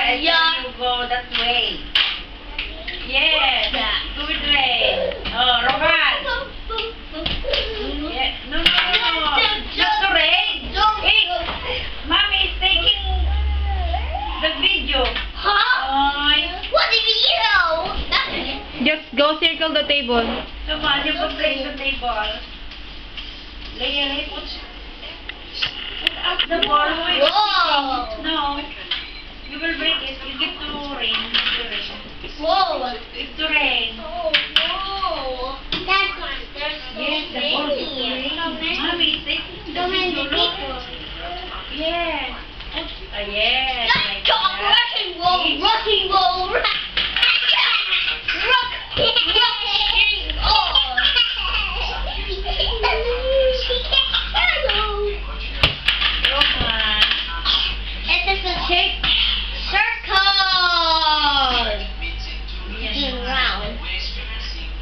I tell you go that way. Yes. Good way. Oh, Roman. Yeah. No. Not to rain. Hey, Mommy is taking the video. What video? Just go circle the table. Come on, you go play the table. Lay put up the ball. Whoa. No. You will break it. You give to rain. Whoa. Give to rain. Oh, whoa. That's one. There's so Yes, the ball is to rain. Mommy is taking the So many video. people. Yes. Yes. Let's go. Rocking roll. Rocking roll.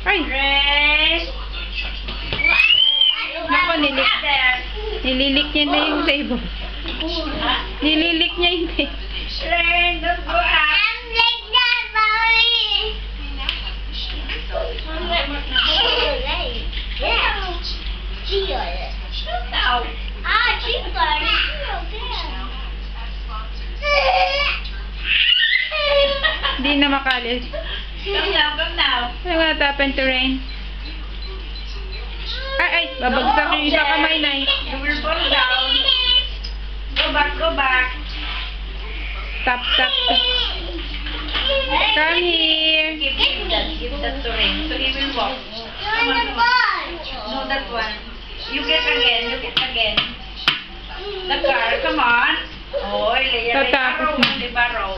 Ay! Nako, nililik niya na yung table. Nililik niya yung table. Rain, don't go out. Now. Hindi na makalis. Come now. Ano nga happened to rain? Ay, babagsak yung isang kamay na eh. You will fall down. Go back. Stop. Come here. Give that to rain. So he will walk. Come on. No, that one. You get again. The car, come on. Oh, Tatapos na. libaro.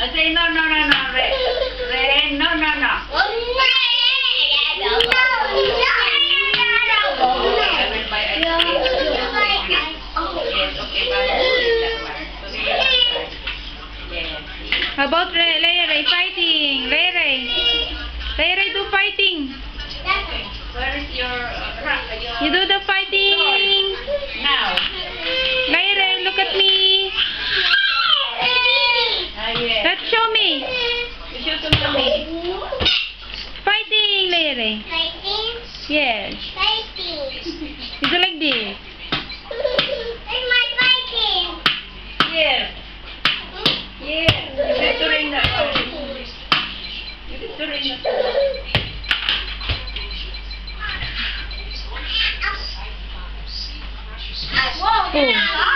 I say no. Rain, no. How about Ray fighting? Ray do fighting. Where is your You do the fighting. now? Ray, look at me. Yes. Let's show me. You show to me. Fighting, Ray. Yes. You do like this. Yes. You get to ring that. You get to ring that. Whoa, Oh.